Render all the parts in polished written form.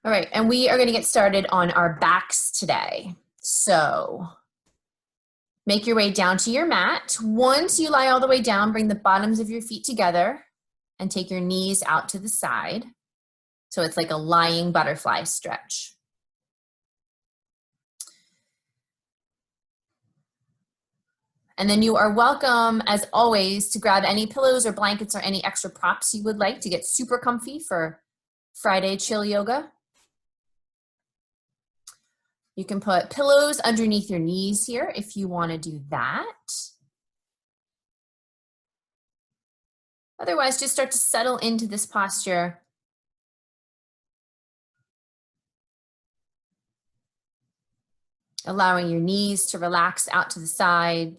All right, and we are going to get started on our backs today. So make your way down to your mat. Once you lie all the way down, bring the bottoms of your feet together and take your knees out to the side. So it's like a lying butterfly stretch. And then you are welcome, as always, to grab any pillows or blankets or any extra props you would like to get super comfy for Friday chill yoga. You can put pillows underneath your knees here if you want to do that. Otherwise, just start to settle into this posture. Allowing your knees to relax out to the side.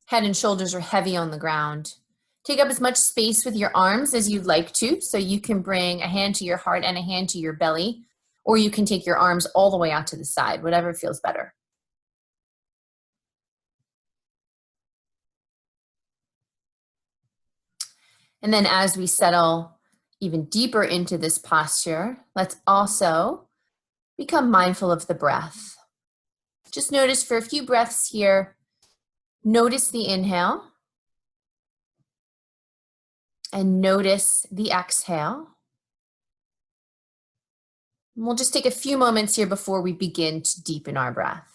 Head and shoulders are heavy on the ground. Take up as much space with your arms as you'd like to, so you can bring a hand to your heart and a hand to your belly, or you can take your arms all the way out to the side, whatever feels better. And then as we settle even deeper into this posture, let's also become mindful of the breath. Just notice for a few breaths here, notice the inhale and notice the exhale. And we'll just take a few moments here before we begin to deepen our breath.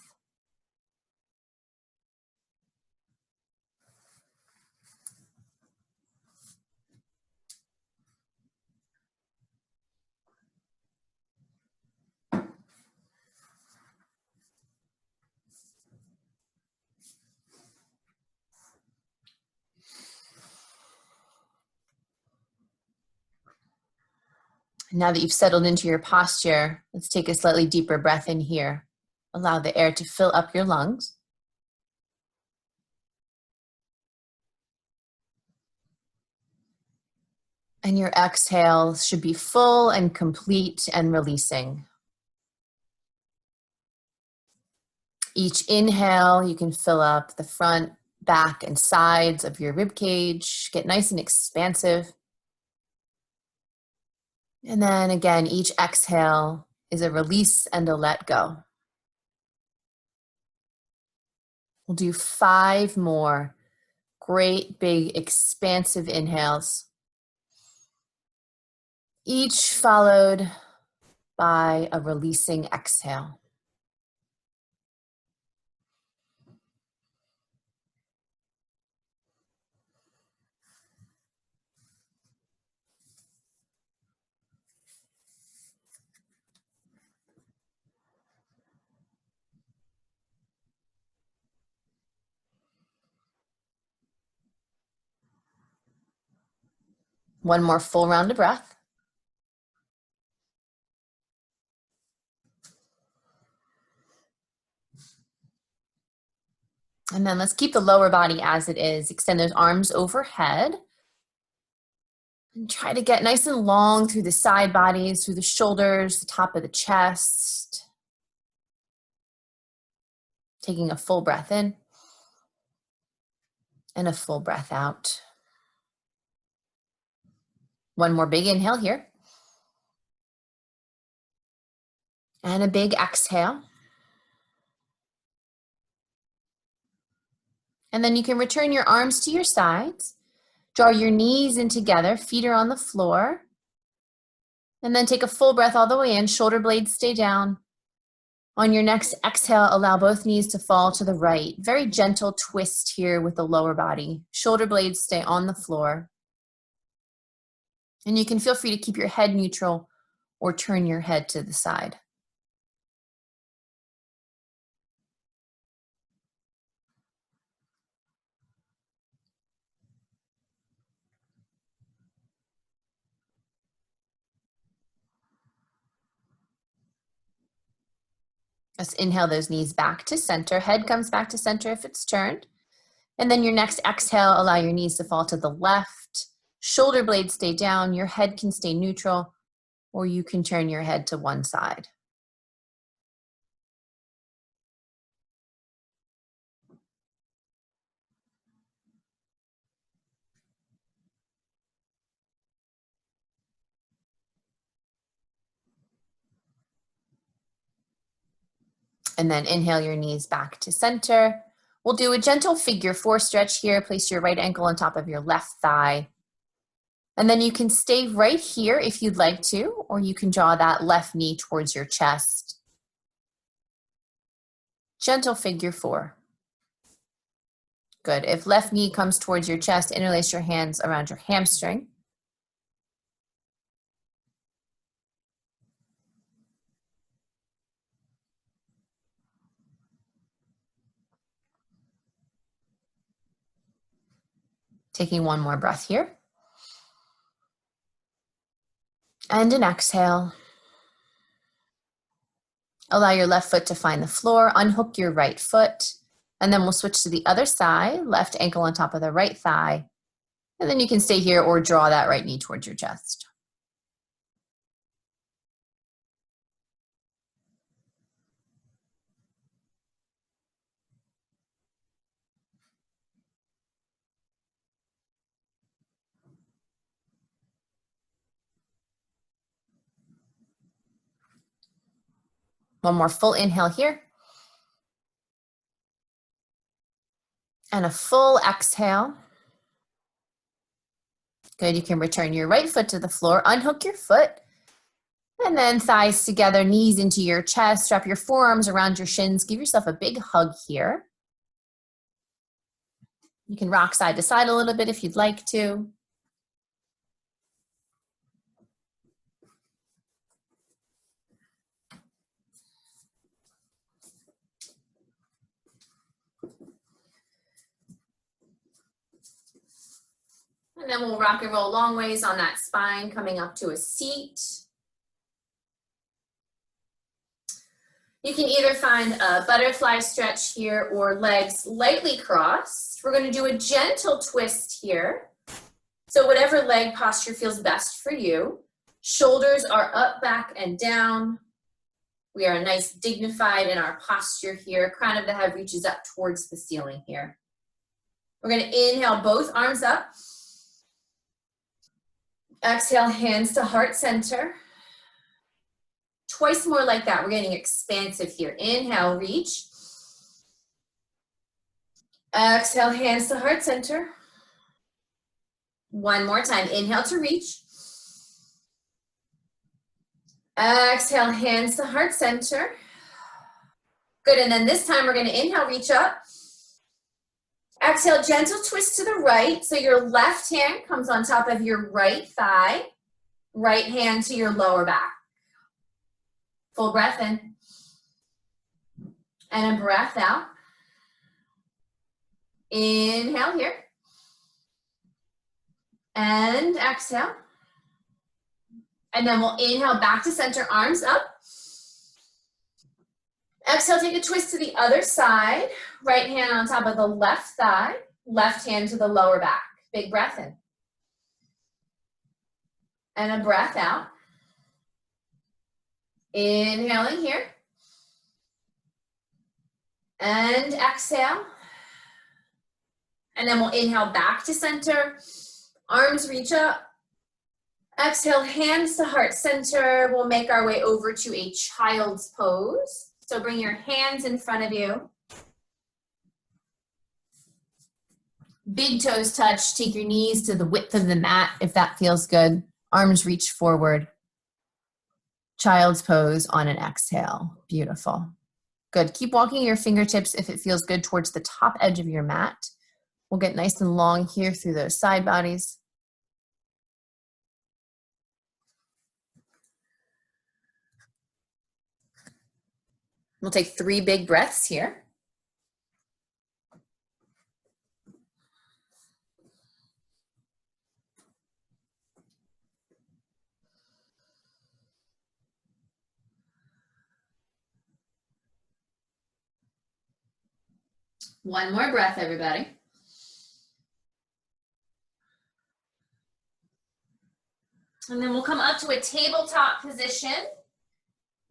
Now that you've settled into your posture, let's take a slightly deeper breath in here. Allow the air to fill up your lungs. And your exhale should be full and complete and releasing. Each inhale, you can fill up the front, back, and sides of your rib cage. Get nice and expansive. And then again, each exhale is a release and a let go. We'll do 5 more great, big, expansive inhales, each followed by a releasing exhale. One more full round of breath. And then let's keep the lower body as it is. Extend those arms overhead. And try to get nice and long through the side bodies, through the shoulders, the top of the chest. Taking a full breath in and a full breath out. One more big inhale here. And a big exhale. And then you can return your arms to your sides. Draw your knees in together, feet are on the floor. And then take a full breath all the way in, shoulder blades stay down. On your next exhale, allow both knees to fall to the right. Very gentle twist here with the lower body. Shoulder blades stay on the floor. And you can feel free to keep your head neutral or turn your head to the side. Let's inhale those knees back to center. Head comes back to center if it's turned. And then your next exhale, allow your knees to fall to the left. Shoulder blades stay down. Your head can stay neutral, or you can turn your head to one side. And then inhale your knees back to center. We'll do a gentle figure 4 stretch here. Place your right ankle on top of your left thigh. And then you can stay right here if you'd like to, or you can draw that left knee towards your chest. Gentle figure 4. Good. If left knee comes towards your chest, interlace your hands around your hamstring. Taking one more breath here. And an exhale. Allow your left foot to find the floor. Unhook your right foot. And then we'll switch to the other side. Left ankle on top of the right thigh. And then you can stay here or draw that right knee towards your chest. One more full inhale here. And a full exhale. Good, you can return your right foot to the floor, unhook your foot, and then thighs together, knees into your chest, wrap your forearms around your shins, give yourself a big hug here. You can rock side to side a little bit if you'd like to. And then we'll rock and roll long ways on that spine, coming up to a seat. You can either find a butterfly stretch here or legs lightly crossed. We're going to do a gentle twist here. So whatever leg posture feels best for you. Shoulders are up, back, and down. We are nice, dignified in our posture here. Crown of the head reaches up towards the ceiling here. We're going to inhale both arms up. Exhale, hands to heart center. Twice more like that. We're getting expansive here. Inhale, reach. Exhale, hands to heart center. One more time. Inhale to reach. Exhale, hands to heart center. Good, and then this time we're going to inhale, reach up. Exhale, gentle twist to the right. So your left hand comes on top of your right thigh. Right hand to your lower back. Full breath in. And a breath out. Inhale here. And exhale. And then we'll inhale back to center, arms up. Exhale, take a twist to the other side. Right hand on top of the left thigh. Left hand to the lower back. Big breath in. And a breath out. Inhaling here. And exhale. And then we'll inhale back to center. Arms reach up. Exhale, hands to heart center. We'll make our way over to a child's pose. So bring your hands in front of you. Big toes touch. Take your knees to the width of the mat if that feels good. Arms reach forward. Child's pose on an exhale. Beautiful. Good. Keep walking your fingertips if it feels good towards the top edge of your mat. We'll get nice and long here through those side bodies. We'll take 3 big breaths here. One more breath, everybody. And then we'll come up to a tabletop position.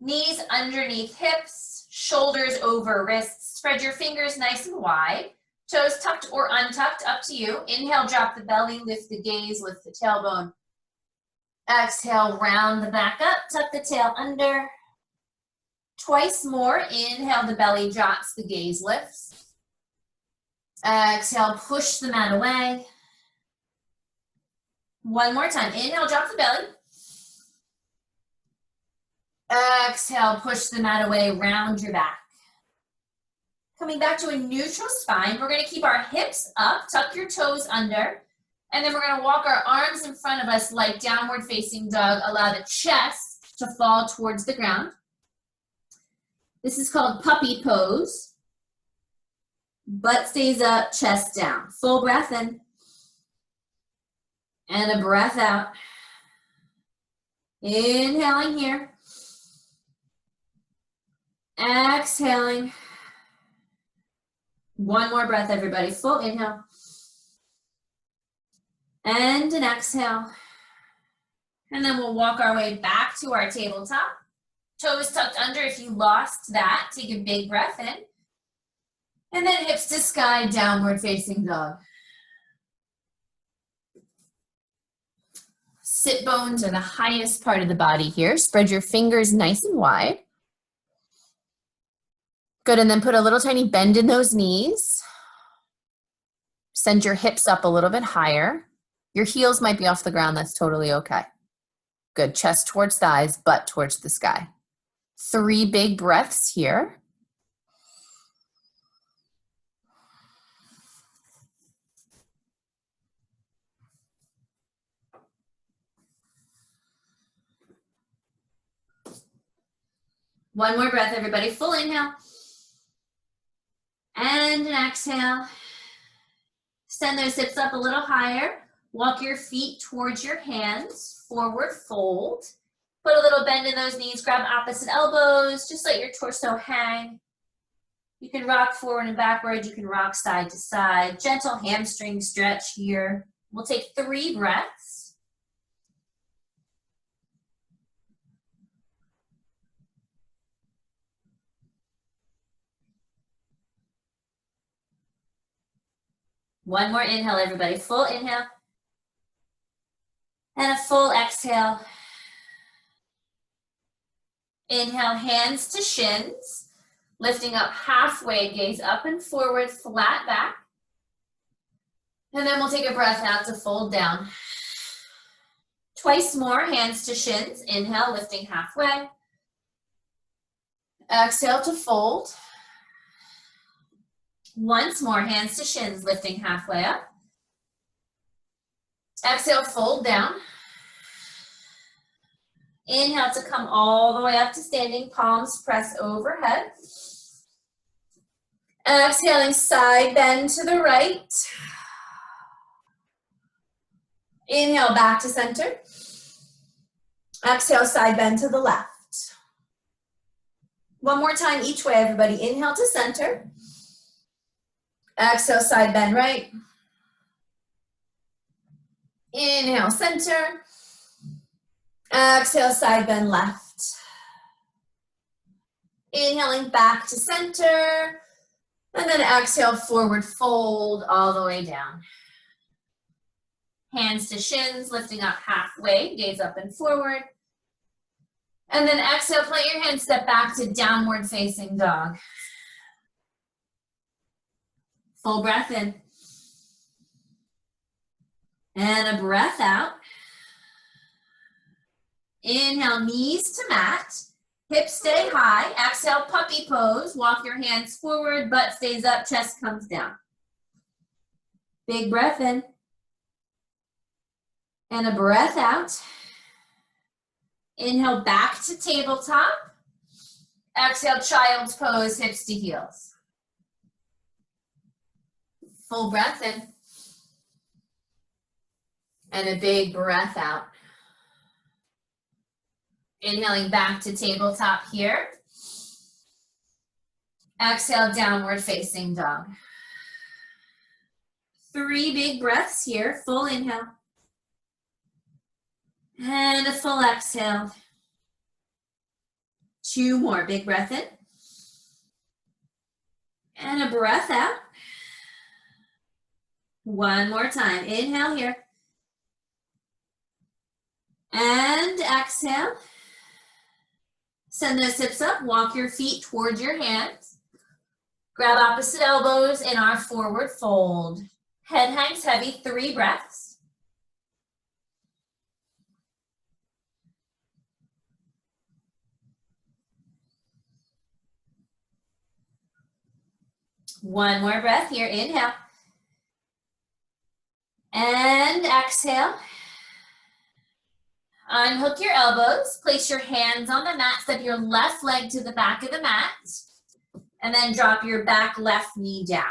Knees underneath hips, shoulders over wrists. Spread your fingers nice and wide. Toes tucked or untucked, up to you. Inhale, drop the belly, lift the gaze, lift the tailbone. Exhale, round the back up, tuck the tail under. Twice more. Inhale, the belly drops, the gaze lifts. Exhale, push the mat away. One more time. Inhale, drop the belly. Exhale, push the mat away, round your back. Coming back to a neutral spine, we're going to keep our hips up, tuck your toes under, and then we're going to walk our arms in front of us like downward facing dog. Allow the chest to fall towards the ground. This is called puppy pose. Butt stays up, chest down. Full breath in. And a breath out. Inhaling here. Exhaling. One more breath, everybody. Full inhale. And an exhale. And then we'll walk our way back to our tabletop. Toes tucked under. If you lost that, take a big breath in. And then hips to sky, downward facing dog. Sit bones are the highest part of the body here. Spread your fingers nice and wide. Good, and then put a little tiny bend in those knees. Send your hips up a little bit higher. Your heels might be off the ground, that's totally okay. Good, chest towards thighs, butt towards the sky. 3 big breaths here. One more breath, everybody. Full inhale. And an exhale. Send those hips up a little higher. Walk your feet towards your hands. Forward fold. Put a little bend in those knees. Grab opposite elbows. Just let your torso hang. You can rock forward and backward. You can rock side to side. Gentle hamstring stretch here. We'll take 3 breaths. One more inhale, everybody. Full inhale. And a full exhale. Inhale, hands to shins. Lifting up halfway, gaze up and forward, flat back. And then we'll take a breath out to fold down. Twice more, hands to shins. Inhale, lifting halfway. Exhale to fold. Once more, hands to shins, lifting halfway up. Exhale, fold down. Inhale to come all the way up to standing, palms press overhead. Exhaling, side bend to the right. Inhale, back to center. Exhale, side bend to the left. One more time each way, everybody. Inhale to center. Exhale, side bend right. Inhale, center. Exhale, side bend left. Inhaling back to center. And then exhale, forward fold all the way down. Hands to shins, lifting up halfway, gaze up and forward. And then exhale, plant your hands, step back to downward facing dog. Full breath in. And a breath out. Inhale, knees to mat. Hips stay high. Exhale, puppy pose. Walk your hands forward, butt stays up, chest comes down. Big breath in. And a breath out. Inhale, back to tabletop. Exhale, child's pose, hips to heels. Full breath in. And a big breath out. Inhaling back to tabletop here. Exhale, downward facing dog. 3 big breaths here. Full inhale. And a full exhale. 2 more. Big breath in. And a breath out. 1 more time. Inhale here. And exhale. Send those hips up, walk your feet towards your hands. Grab opposite elbows in our forward fold. Head hangs heavy, 3 breaths. One more breath here, inhale. And exhale. Unhook your elbows, place your hands on the mat, step your left leg to the back of the mat, and then drop your back left knee down.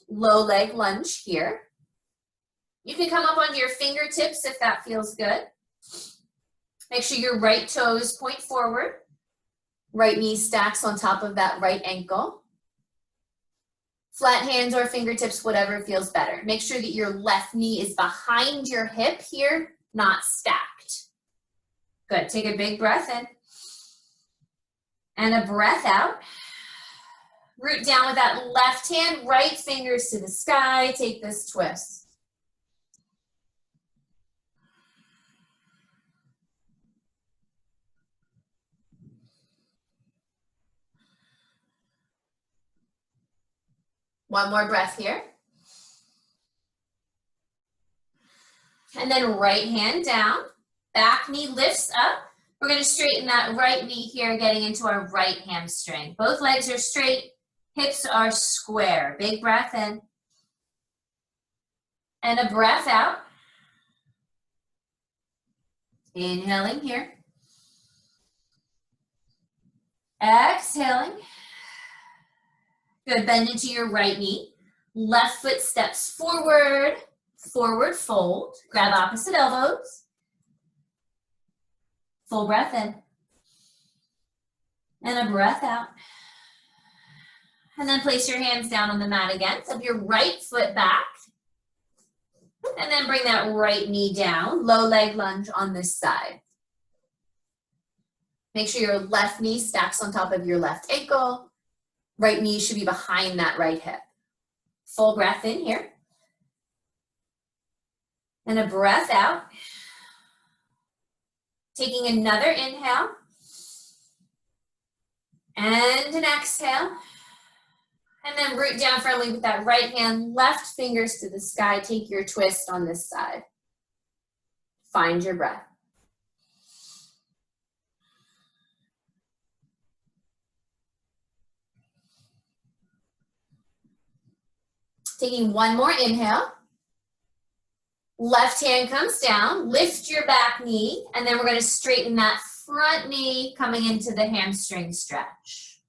Low leg lunge here. You can come up onto your fingertips if that feels good. Make sure your right toes point forward. Right knee stacks on top of that right ankle. Flat hands or fingertips, whatever feels better. Make sure that your left knee is behind your hip here, not stacked. Good, take a big breath in. And a breath out. Root down with that left hand, right fingers to the sky. Take this twist. One more breath here. And then right hand down, back knee lifts up. We're going to straighten that right knee here, getting into our right hamstring. Both legs are straight, hips are square. Big breath in. And a breath out. Inhaling here. Exhaling. Good, bend into your right knee. Left foot steps forward, forward fold. Grab opposite elbows. Full breath in. And a breath out. And then place your hands down on the mat again. Step your right foot back. And then bring that right knee down. Low leg lunge on this side. Make sure your left knee stacks on top of your left ankle. Right knee should be behind that right hip. Full breath in here. And a breath out. Taking another inhale. And an exhale. And then root down firmly with that right hand, left fingers to the sky. Take your twist on this side. Find your breath. Taking one more inhale. Left hand comes down, lift your back knee, and then we're going to straighten that front knee coming into the hamstring stretch.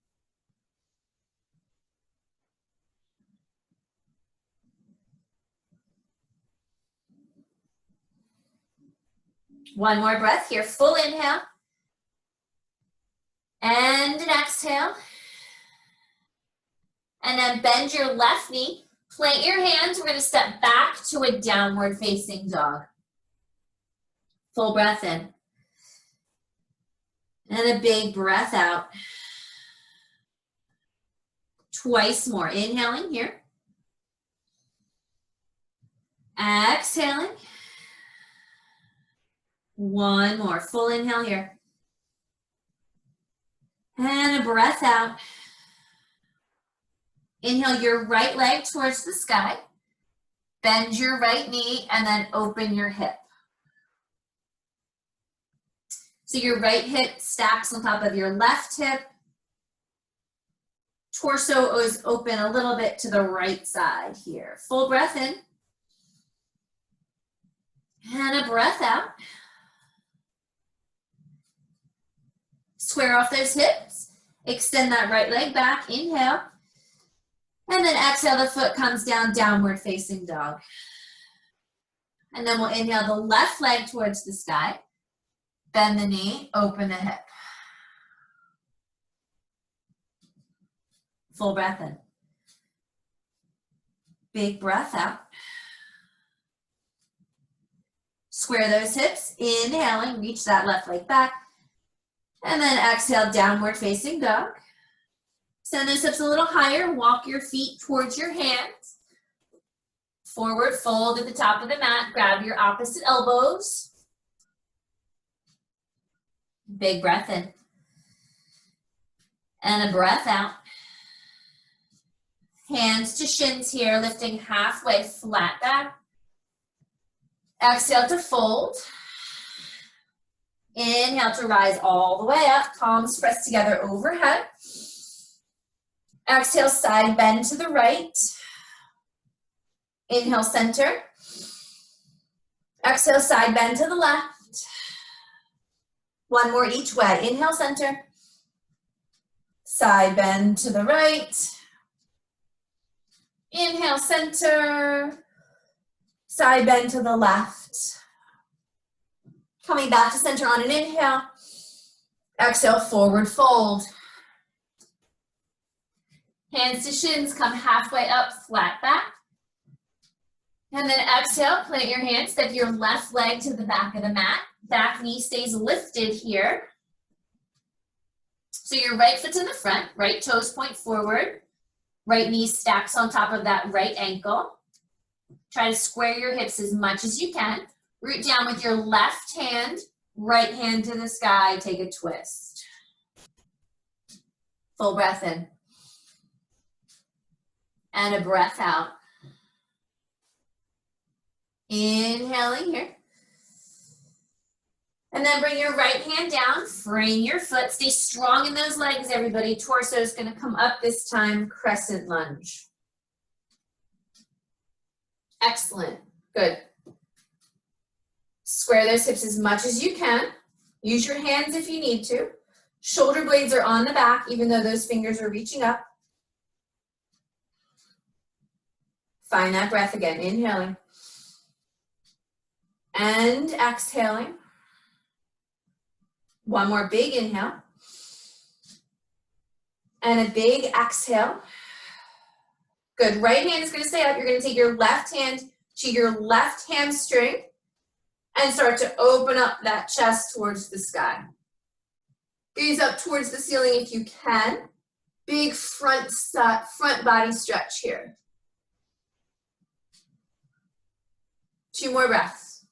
One more breath here, full inhale. And an exhale. And then bend your left knee. Plant your hands, we're going to step back to a downward facing dog. Full breath in. And a big breath out. Twice more. Inhaling here. Exhaling. One more. Full inhale here. And a breath out. Inhale your right leg towards the sky. Bend your right knee and then open your hip. So your right hip stacks on top of your left hip. Torso is open a little bit to the right side here. Full breath in. And a breath out. Square off those hips. Extend that right leg back. Inhale. And then exhale, the foot comes down, downward facing dog. And then we'll inhale the left leg towards the sky. Bend the knee, open the hip. Full breath in. Big breath out. Square those hips, inhaling, reach that left leg back. And then exhale, downward facing dog. Send those hips a little higher, walk your feet towards your hands. Forward fold at the top of the mat, grab your opposite elbows. Big breath in. And a breath out. Hands to shins here, lifting halfway, flat back. Exhale to fold. Inhale to rise all the way up, palms pressed together overhead. Exhale, side bend to the right. Inhale, center. Exhale, side bend to the left. One more each way. Inhale, center. Side bend to the right. Inhale, center. Side bend to the left. Coming back to center on an inhale. Exhale, forward fold. Hands to shins, come halfway up, flat back. And then exhale, plant your hands, step your left leg to the back of the mat. Back knee stays lifted here. So your right foot's in the front, right toes point forward. Right knee stacks on top of that right ankle. Try to square your hips as much as you can. Root down with your left hand, right hand to the sky, take a twist. Full breath in. And a breath out. Inhaling here. And then bring your right hand down, frame your foot, stay strong in those legs, everybody. Torso is gonna come up this time, crescent lunge. Excellent, good. Square those hips as much as you can. Use your hands if you need to. Shoulder blades are on the back, even though those fingers are reaching up. Find that breath again, inhaling. And exhaling. One more big inhale. And a big exhale. Good, right hand is gonna stay up. You're gonna take your left hand to your left hamstring and start to open up that chest towards the sky. Gaze up towards the ceiling if you can. Big front body stretch here. 2 more breaths.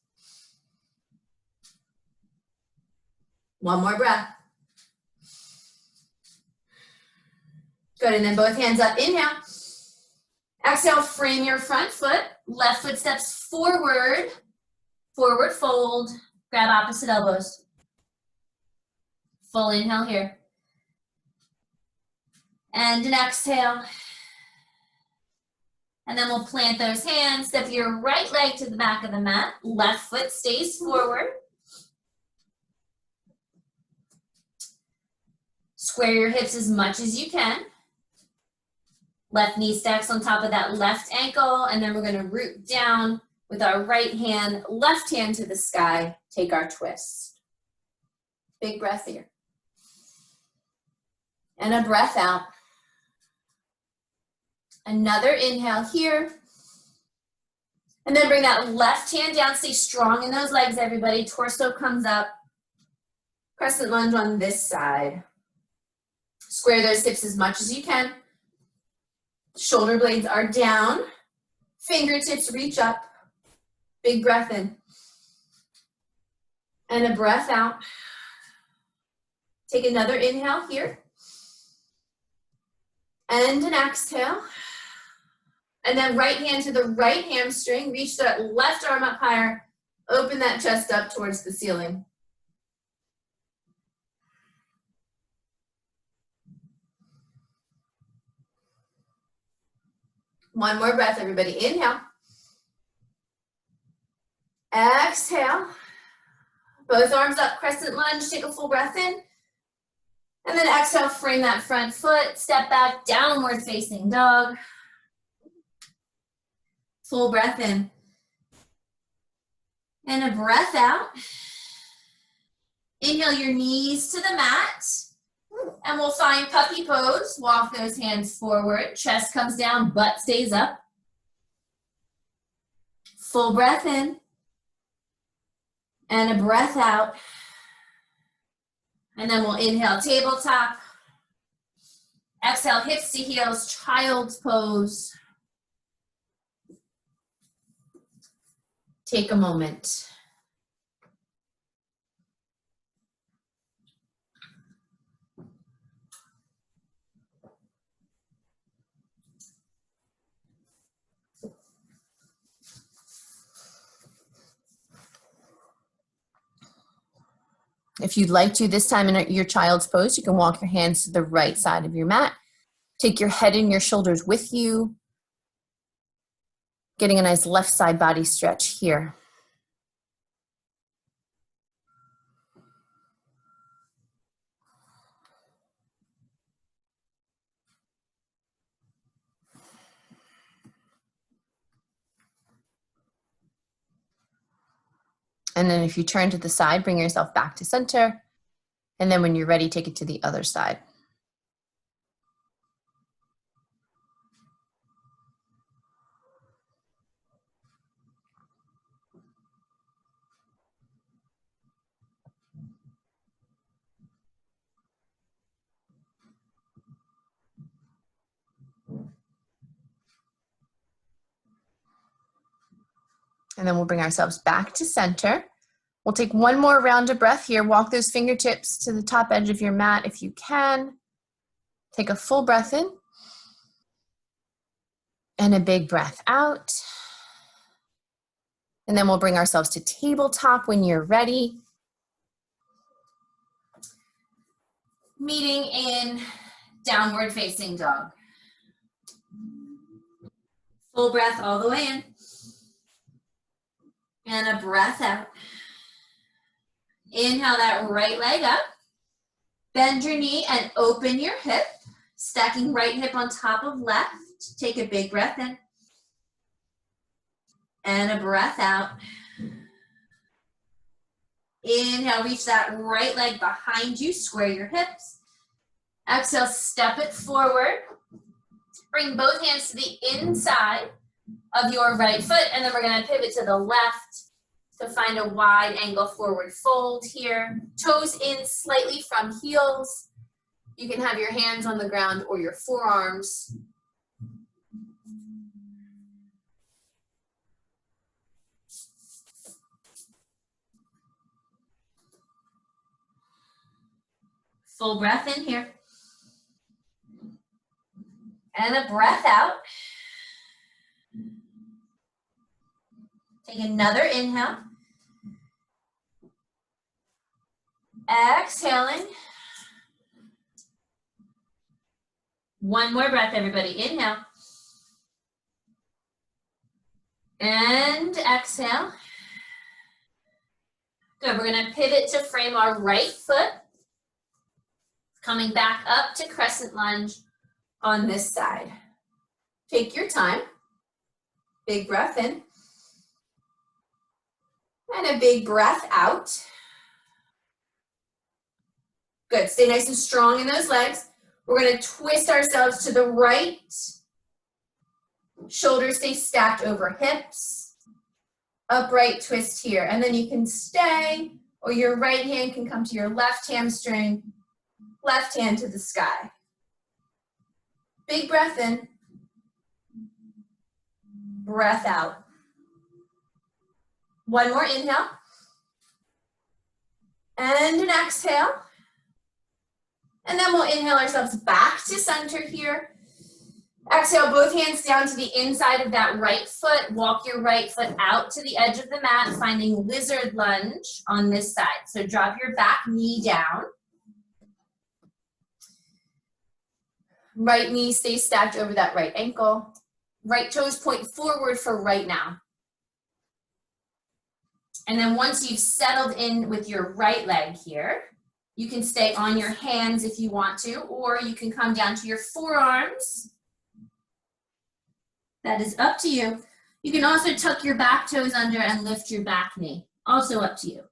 One more breath. Good, and then both hands up, inhale. Exhale, frame your front foot. Left foot steps forward. Forward fold, grab opposite elbows. Full inhale here. And an exhale. And then we'll plant those hands, step your right leg to the back of the mat. Left foot stays forward. Square your hips as much as you can. Left knee stacks on top of that left ankle, and then we're gonna root down with our right hand, left hand to the sky, take our twist. Big breath here. And a breath out. Another inhale here. And then bring that left hand down, stay strong in those legs, everybody. Torso comes up. Crescent lunge on this side. Square those hips as much as you can. Shoulder blades are down. Fingertips reach up. Big breath in. And a breath out. Take another inhale here. And an exhale. And then right hand to the right hamstring. Reach that left arm up higher. Open that chest up towards the ceiling. One more breath, everybody. Inhale. Exhale. Both arms up, crescent lunge. Take a full breath in. And then exhale, frame that front foot. Step back, downward facing dog. Full breath in. And a breath out. Inhale your knees to the mat. And we'll find puppy pose. Walk those hands forward. Chest comes down, butt stays up. Full breath in. And a breath out. And then we'll inhale, tabletop. Exhale, hips to heels, child's pose. Take a moment. If you'd like to, this time in your child's pose, you can walk your hands to the right side of your mat. Take your head and your shoulders with you, getting a nice left side body stretch here. And then if you turn to the side, bring yourself back to center. And then when you're ready, take it to the other side. And then we'll bring ourselves back to center. We'll take one more round of breath here. Walk those fingertips to the top edge of your mat if you can. Take a full breath in. And a big breath out. And then we'll bring ourselves to tabletop when you're ready. Meeting in downward facing dog. Full breath all the way in. And a breath out. Inhale that right leg up. Bend your knee and open your hip. Stacking right hip on top of left. Take a big breath in. And a breath out. Inhale, reach that right leg behind you. Square your hips. Exhale, step it forward. Bring both hands to the inside of your right foot, and then we're going to pivot to the left to find a wide angle forward fold here. Toes in slightly from heels. You can have your hands on the ground or your forearms. Full breath in here. And a breath out. Take another inhale. Exhaling. One more breath, everybody. Inhale. And exhale. Good. We're going to pivot to frame our right foot. Coming back up to crescent lunge on this side. Take your time. Big breath in. And a big breath out. Good. Stay nice and strong in those legs. We're going to twist ourselves to the right. Shoulders stay stacked over hips. Upright twist here. And then you can stay, or your right hand can come to your left hamstring. Left hand to the sky. Big breath in. Breath out. One more inhale. And an exhale. And then we'll inhale ourselves back to center here. Exhale, both hands down to the inside of that right foot. Walk your right foot out to the edge of the mat, finding lizard lunge on this side. So drop your back knee down. Right knee stays stacked over that right ankle. Right toes point forward for right now. And then once you've settled in with your right leg here, you can stay on your hands if you want to, or you can come down to your forearms. That is up to you. You can also tuck your back toes under and lift your back knee. Also up to you.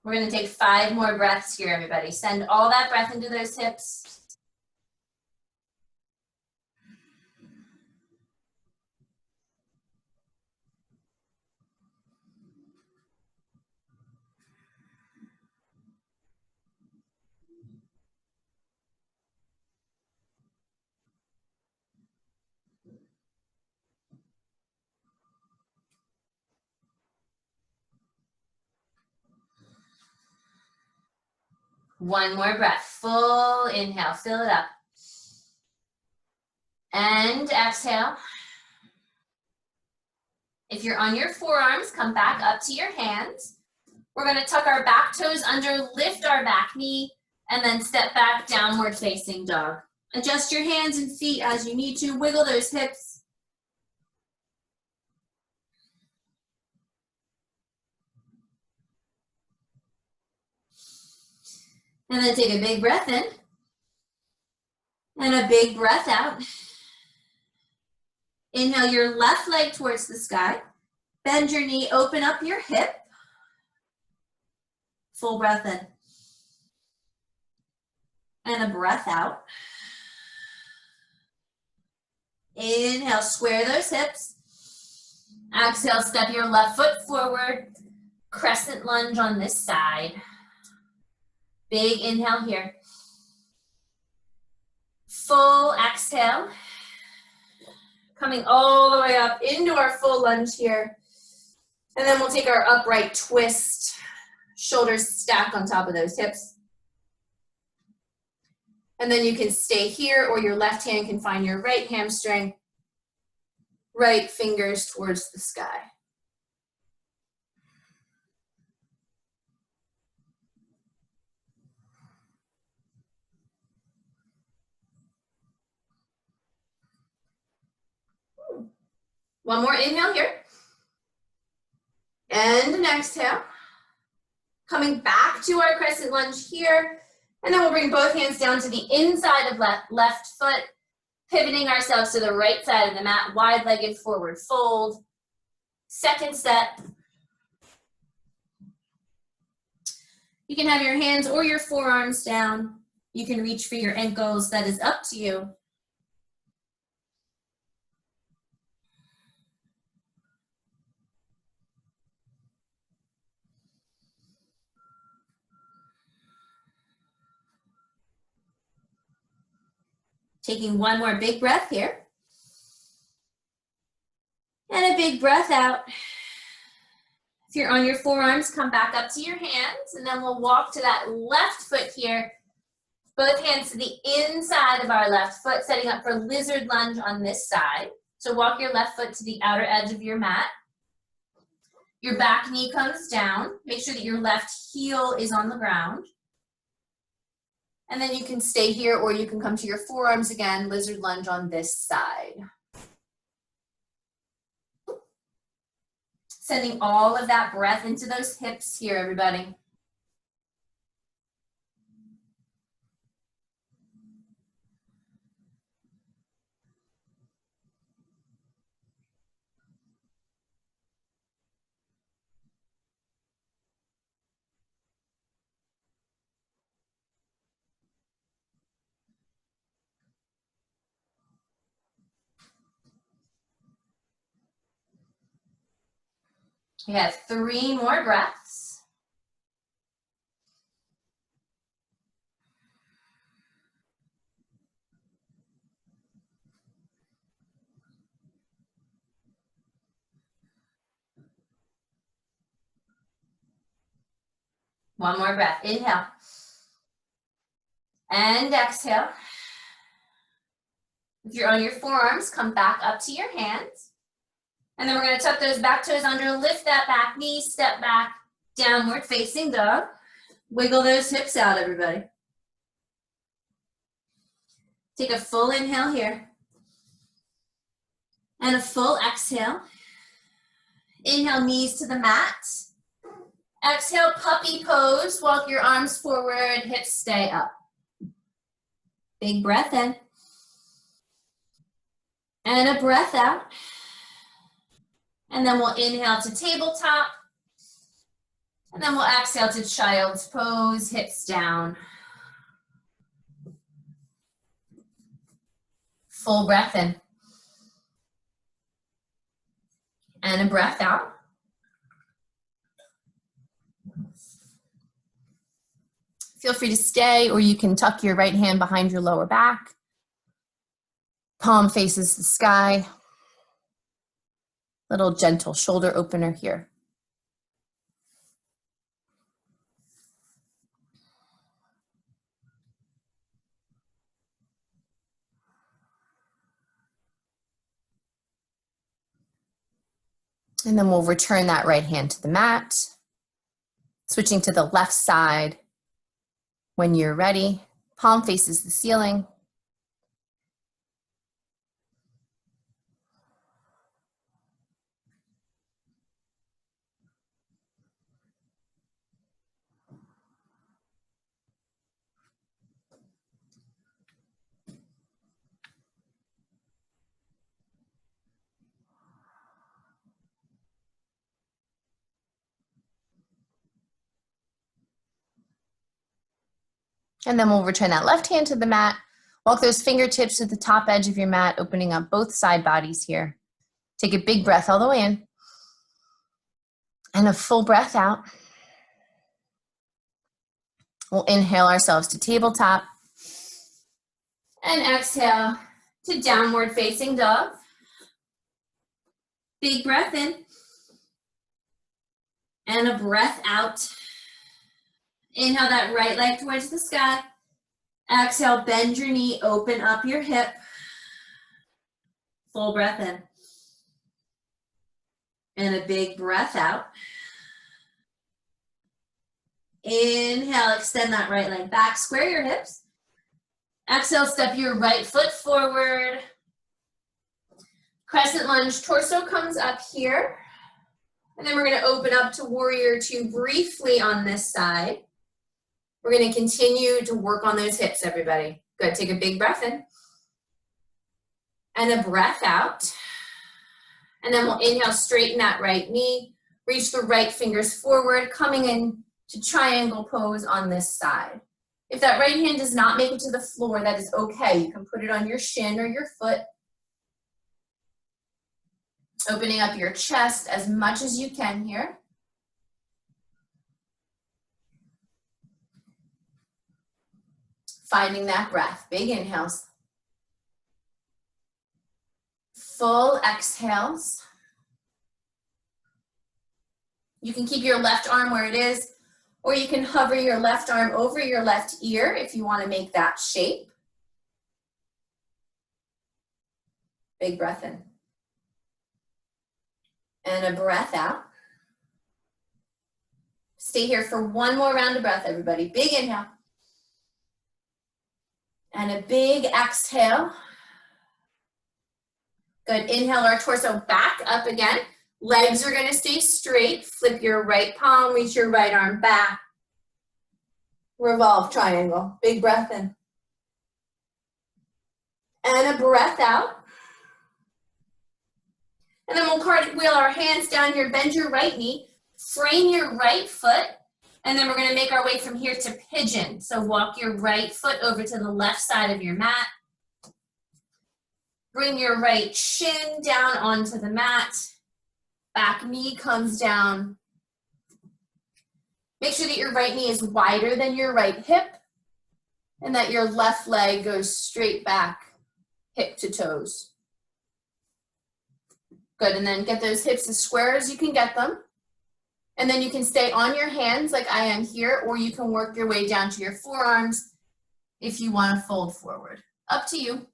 We're going to take 5 more breaths here, everybody. Send all that breath into those hips. One more breath. Full inhale. Fill it up. And exhale. If you're on your forearms, come back up to your hands. We're going to tuck our back toes under, lift our back knee, and then step back, downward facing dog. Adjust your hands and feet as you need to. Wiggle those hips. And then take a big breath in. And a big breath out. Inhale your left leg towards the sky. Bend your knee, open up your hip. Full breath in. And a breath out. Inhale, square those hips. Exhale, step your left foot forward. Crescent lunge on this side. Big inhale here. Full exhale. Coming all the way up into our full lunge here. And then we'll take our upright twist. Shoulders stack on top of those hips. And then you can stay here, or your left hand can find your right hamstring. Right fingers towards the sky. One more inhale here. And an exhale. Coming back to our crescent lunge here. And then we'll bring both hands down to the inside of left foot, pivoting ourselves to the right side of the mat, wide-legged forward fold. Second set. You can have your hands or your forearms down. You can reach for your ankles. That is up to you. Taking one more big breath here. And a big breath out. If you're on your forearms, come back up to your hands, and then we'll walk to that left foot here. Both hands to the inside of our left foot, setting up for lizard lunge on this side. So walk your left foot to the outer edge of your mat. Your back knee comes down. Make sure that your left heel is on the ground. And then you can stay here, or you can come to your forearms again, lizard lunge on this side. Sending all of that breath into those hips here, everybody. We have 3 more breaths. One more breath. Inhale. And exhale. If you're on your forearms, come back up to your hands. And then we're going to tuck those back toes under, lift that back knee, step back, downward facing dog. Wiggle those hips out, everybody. Take a full inhale here. And a full exhale. Inhale, knees to the mat. Exhale, puppy pose. Walk your arms forward, hips stay up. Big breath in. And a breath out. And then we'll inhale to tabletop. And then we'll exhale to child's pose, hips down. Full breath in. And a breath out. Feel free to stay, or you can tuck your right hand behind your lower back. Palm faces the sky. Little gentle shoulder opener here. And then we'll return that right hand to the mat. Switching to the left side when you're ready. Palm faces the ceiling. And then we'll return that left hand to the mat. Walk those fingertips to the top edge of your mat, opening up both side bodies here. Take a big breath all the way in. And a full breath out. We'll inhale ourselves to tabletop. And exhale to downward facing dog. Big breath in. And a breath out. Inhale that right leg towards the sky. Exhale, bend your knee, open up your hip. Full breath in. And a big breath out. Inhale, extend that right leg back, square your hips. Exhale, step your right foot forward. Crescent lunge, torso comes up here. And then we're gonna open up to warrior two briefly on this side. We're gonna continue to work on those hips, everybody. Good, take a big breath in. And a breath out. And then we'll inhale, straighten that right knee. Reach the right fingers forward, coming in to triangle pose on this side. If that right hand does not make it to the floor, that is okay. You can put it on your shin or your foot. Opening up your chest as much as you can here. Finding that breath, big inhales. Full exhales. You can keep your left arm where it is, or you can hover your left arm over your left ear if you want to make that shape. Big breath in. And a breath out. Stay here for one more round of breath, everybody. Big inhale. And a big exhale. Good, inhale our torso back up again. Legs are gonna stay straight. Flip your right palm, reach your right arm back. Revolve triangle, big breath in. And a breath out. And then we'll cartwheel our hands down here, bend your right knee, frame your right foot, and then we're gonna make our way from here to pigeon. So walk your right foot over to the left side of your mat. Bring your right shin down onto the mat. Back knee comes down. Make sure that your right knee is wider than your right hip and that your left leg goes straight back, hip to toes. Good, and then get those hips as square as you can get them. And then you can stay on your hands like I am here, or you can work your way down to your forearms if you want to fold forward. Up to you.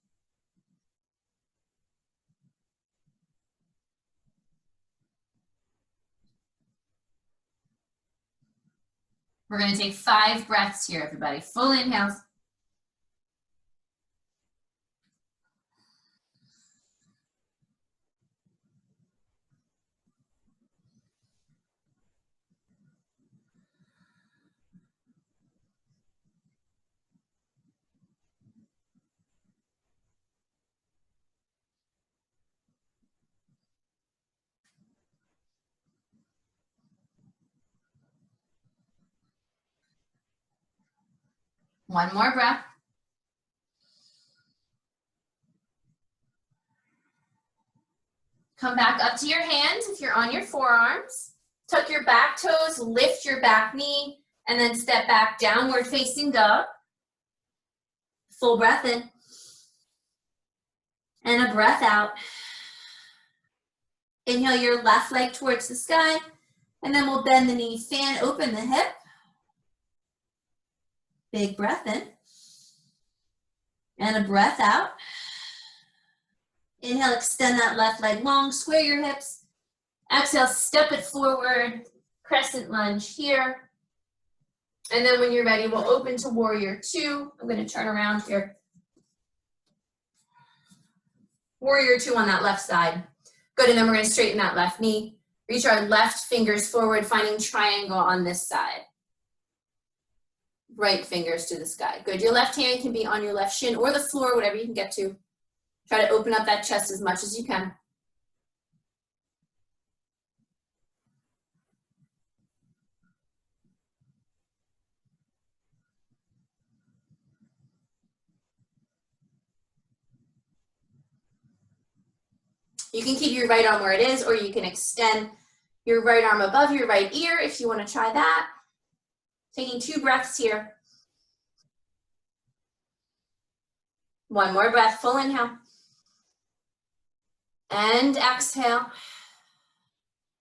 We're going to take 5 breaths here, everybody. Full inhales. One more breath. Come back up to your hands if you're on your forearms. Tuck your back toes, lift your back knee, and then step back, downward facing dog. Full breath in. And a breath out. Inhale your left leg towards the sky, and then we'll bend the knee, fan open the hip. Big breath in. And a breath out. Inhale, extend that left leg long, square your hips. Exhale, step it forward, crescent lunge here. And then when you're ready, we'll open to warrior two. I'm gonna turn around here. Warrior two on that left side. Good, and then we're gonna straighten that left knee. Reach our left fingers forward, finding triangle on this side. Right fingers to the sky. Good, your left hand can be on your left shin or the floor, whatever you can get to. Try to open up that chest as much as you can. You can keep your right arm where it is, or you can extend your right arm above your right ear if you want to try that. Taking 2 breaths here. One more breath, full inhale. And exhale.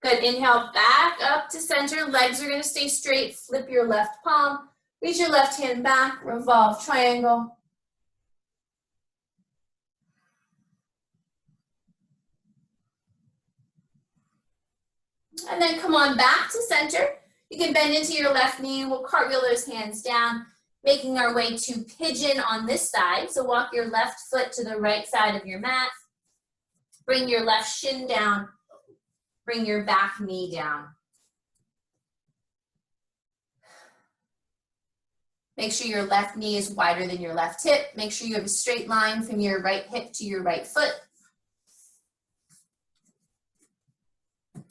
Good, inhale back up to center. Legs are gonna stay straight. Flip your left palm. Reach your left hand back, revolve triangle. And then come on back to center. You can bend into your left knee. We'll cartwheel those hands down, making our way to pigeon on this side. So walk your left foot to the right side of your mat. Bring your left shin down. Bring your back knee down. Make sure your left knee is wider than your left hip. Make sure you have a straight line from your right hip to your right foot.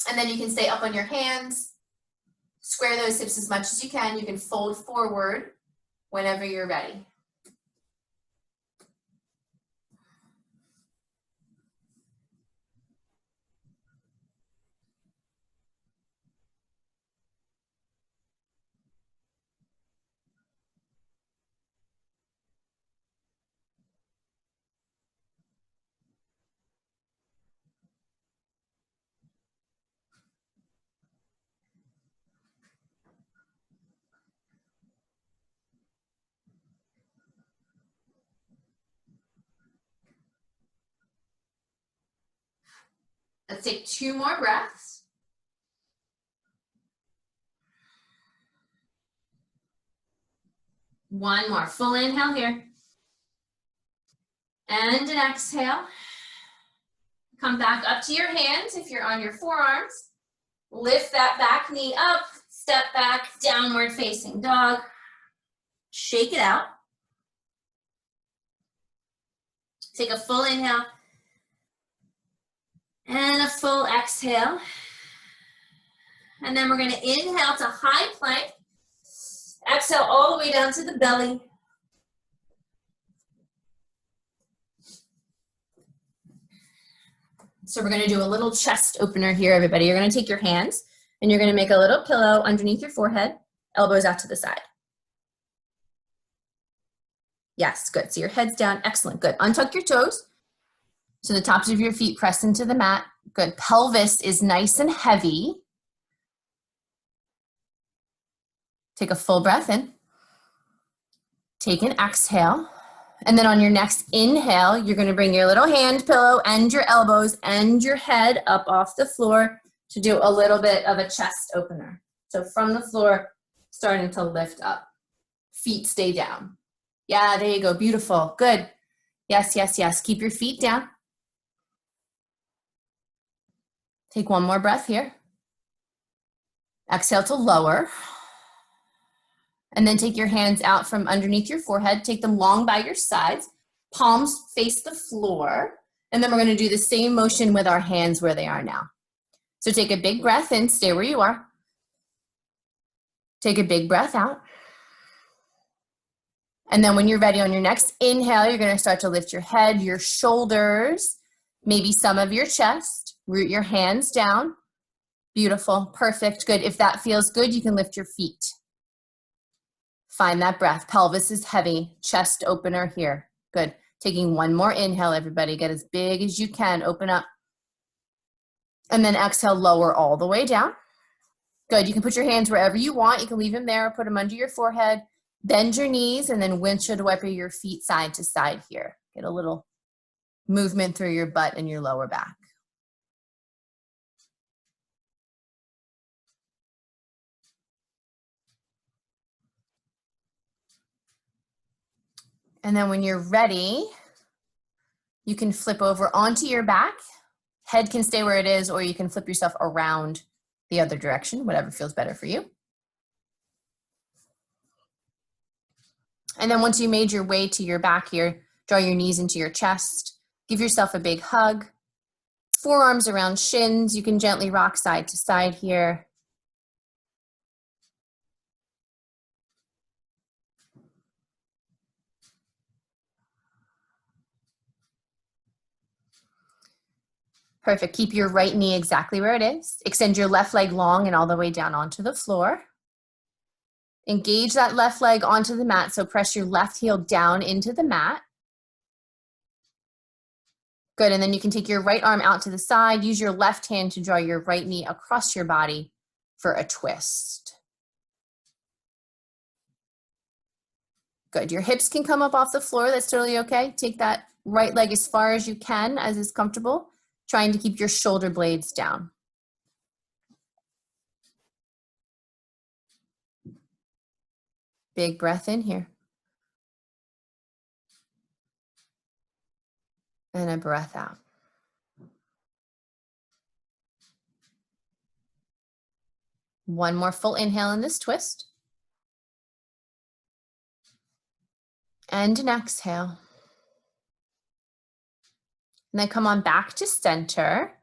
And then you can stay up on your hands. Square those hips as much as you can. You can fold forward whenever you're ready. Let's take 2 more breaths. One more, full inhale here. And an exhale. Come back up to your hands if you're on your forearms. Lift that back knee up, step back, downward facing dog. Shake it out. Take a full inhale. And a full exhale. And then we're going to inhale to high plank. Exhale all the way down to the belly. So we're going to do a little chest opener here, everybody. You're going to take your hands and you're going to make a little pillow underneath your forehead, elbows out to the side. Yes, good. So your head's down. Excellent. Good. Untuck your toes. So the tops of your feet press into the mat. Good. Pelvis is nice and heavy. Take a full breath in. Take an exhale. And then on your next inhale, you're going to bring your little hand pillow and your elbows and your head up off the floor to do a little bit of a chest opener. So from the floor, starting to lift up. Feet stay down. Yeah, there you go. Beautiful. Good. Yes, yes, yes. Keep your feet down. Take one more breath here. Exhale to lower. And then take your hands out from underneath your forehead. Take them long by your sides. Palms face the floor. And then we're going to do the same motion with our hands where they are now. So take a big breath in. Stay where you are. Take a big breath out. And then when you're ready on your next inhale, you're going to start to lift your head, your shoulders, maybe some of your chest. Root your hands down. Beautiful. Perfect. Good. If that feels good, you can lift your feet. Find that breath. Pelvis is heavy. Chest opener here. Good. Taking one more inhale, everybody. Get as big as you can. Open up. And then exhale, lower all the way down. Good. You can put your hands wherever you want. You can leave them there or put them under your forehead. Bend your knees and then windshield wiper your feet side to side here. Get a little movement through your butt and your lower back. And then when you're ready, you can flip over onto your back. Head can stay where it is, or you can flip yourself around the other direction, whatever feels better for you. And then once you made your way to your back here, draw your knees into your chest. Give yourself a big hug. Forearms around shins. You can gently rock side to side here. Perfect. Keep your right knee exactly where it is. Extend your left leg long and all the way down onto the floor. Engage that left leg onto the mat, so press your left heel down into the mat. Good, and then you can take your right arm out to the side. Use your left hand to draw your right knee across your body for a twist. Good, your hips can come up off the floor. That's totally okay. Take that right leg as far as you can, as is comfortable, trying to keep your shoulder blades down. Big breath in here. And a breath out. One more full inhale in this twist. And an exhale. And then come on back to center.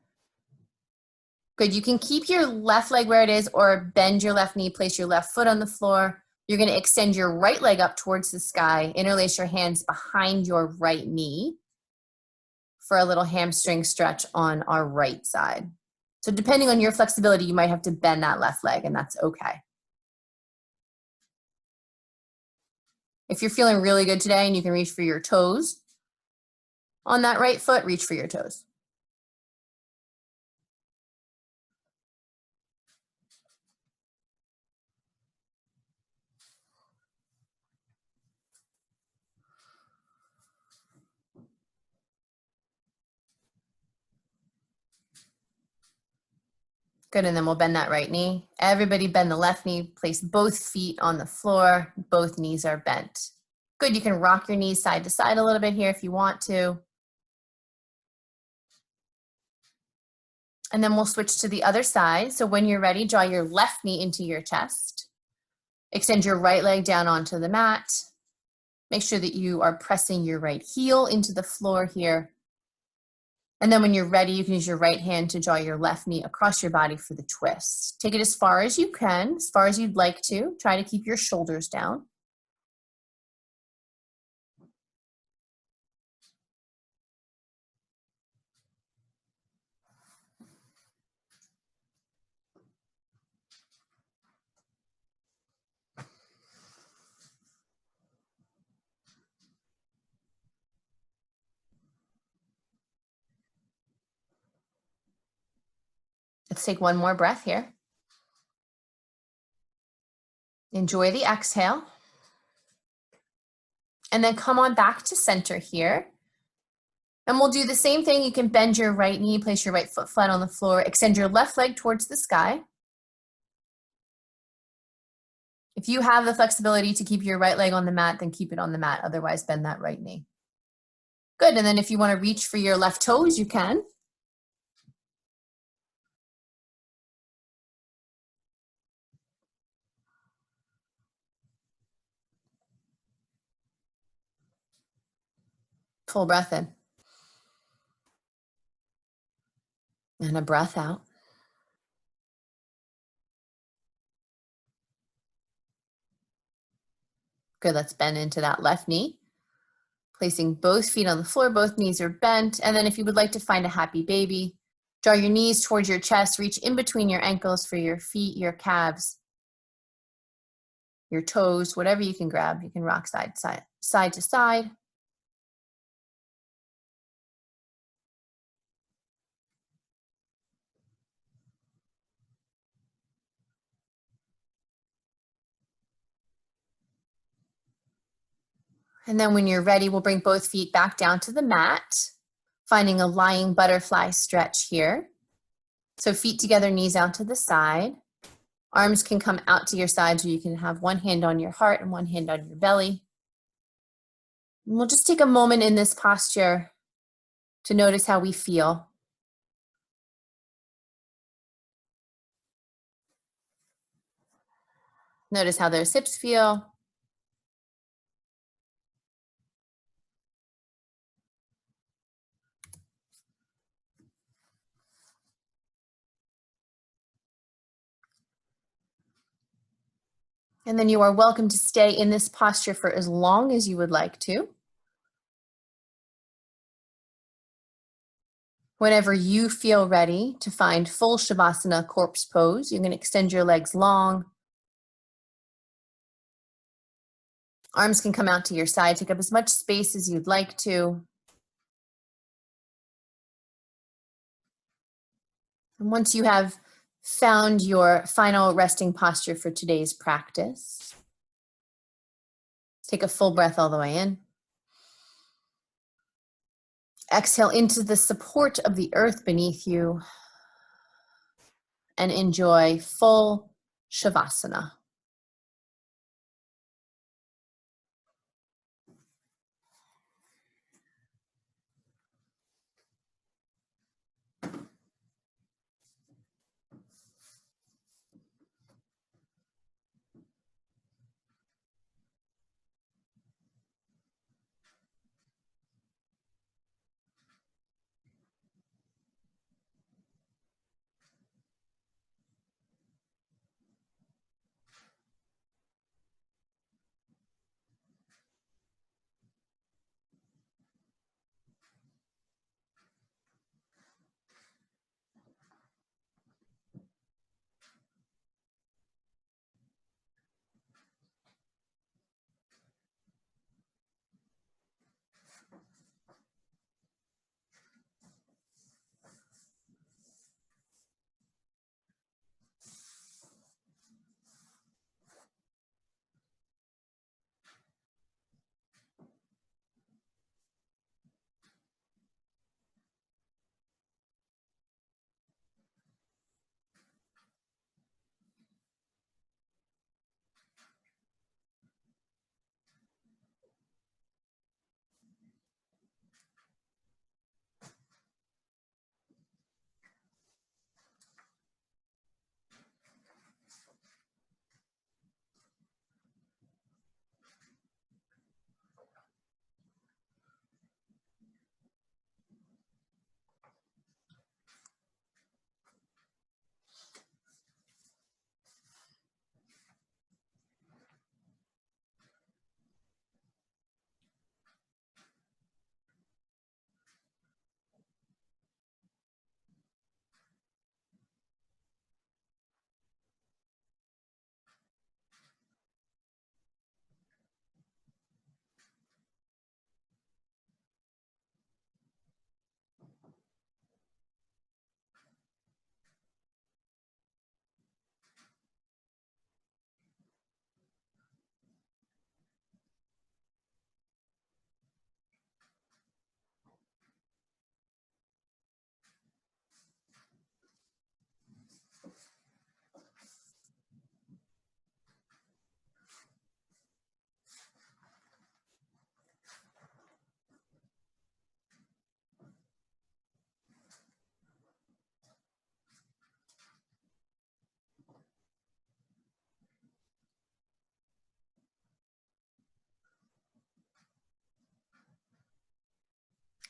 Good, you can keep your left leg where it is or bend your left knee, place your left foot on the floor. You're gonna extend your right leg up towards the sky, interlace your hands behind your right knee for a little hamstring stretch on our right side. So depending on your flexibility, you might have to bend that left leg, and that's okay. If you're feeling really good today and you can reach for your toes on that right foot, reach for your toes. Good, and then we'll bend that right knee. Everybody bend the left knee, place both feet on the floor, both knees are bent. Good, you can rock your knees side to side a little bit here if you want to. And then we'll switch to the other side. So when you're ready, draw your left knee into your chest. Extend your right leg down onto the mat. Make sure that you are pressing your right heel into the floor here. And then when you're ready, you can use your right hand to draw your left knee across your body for the twist. Take it as far as you can, as far as you'd like to. Try to keep your shoulders down. Let's take one more breath here. Enjoy the exhale. And then come on back to center here. And we'll do the same thing. You can bend your right knee, place your right foot flat on the floor, extend your left leg towards the sky. If you have the flexibility to keep your right leg on the mat, then keep it on the mat. Otherwise, bend that right knee. Good, and then if you want to reach for your left toes, you can. Full breath in. And a breath out. Good, let's bend into that left knee. Placing both feet on the floor, both knees are bent. And then if you would like to find a happy baby, draw your knees towards your chest, reach in between your ankles for your feet, your calves, your toes, whatever you can grab. You can rock side to side. And then when you're ready, we'll bring both feet back down to the mat, finding a lying butterfly stretch here. So feet together, knees out to the side. Arms can come out to your sides, or you can have one hand on your heart and one hand on your belly. And we'll just take a moment in this posture to notice how we feel. Notice how those hips feel. And then you are welcome to stay in this posture for as long as you would like to. Whenever you feel ready to find full Shavasana, corpse pose, you can extend your legs long. Arms can come out to your side, take up as much space as you'd like to. And once you have found your final resting posture for today's practice, take a full breath all the way in. Exhale into the support of the earth beneath you and enjoy full Shavasana.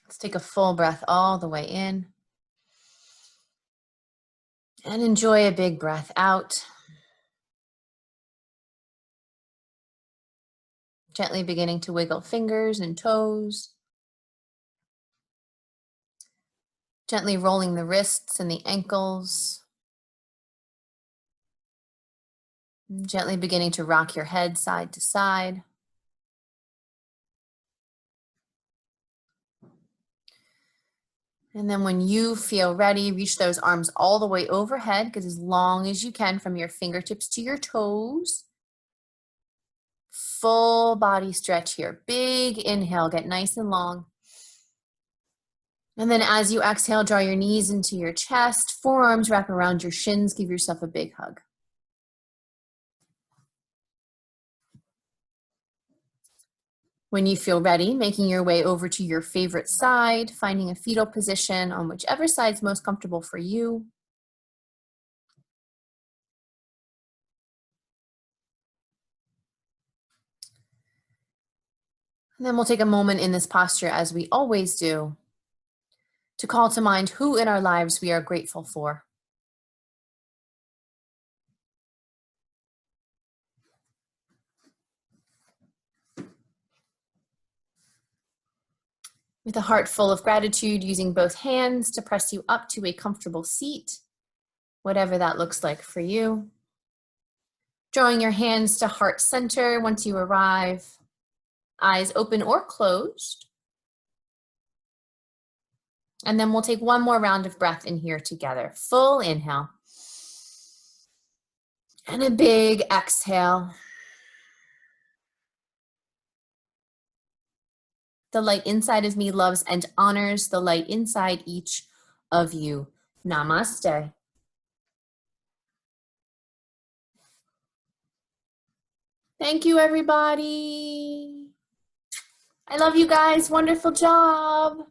Let's take a full breath all the way in. And enjoy a big breath out. Gently beginning to wiggle fingers and toes. Gently rolling the wrists and the ankles. Gently beginning to rock your head side to side. And then when you feel ready, reach those arms all the way overhead, get as long as you can from your fingertips to your toes. Full body stretch here. Big inhale, get nice and long. And then as you exhale, draw your knees into your chest, forearms wrap around your shins, give yourself a big hug. When you feel ready, making your way over to your favorite side, finding a fetal position on whichever side's most comfortable for you. And then we'll take a moment in this posture, as we always do, to call to mind who in our lives we are grateful for. With a heart full of gratitude, using both hands to press you up to a comfortable seat, whatever that looks like for you. Drawing your hands to heart center once you arrive, eyes open or closed. And then we'll take one more round of breath in here together. Full inhale. And a big exhale. The light inside of me loves and honors the light inside each of you. Namaste. Thank you, everybody. I love you guys. Wonderful job.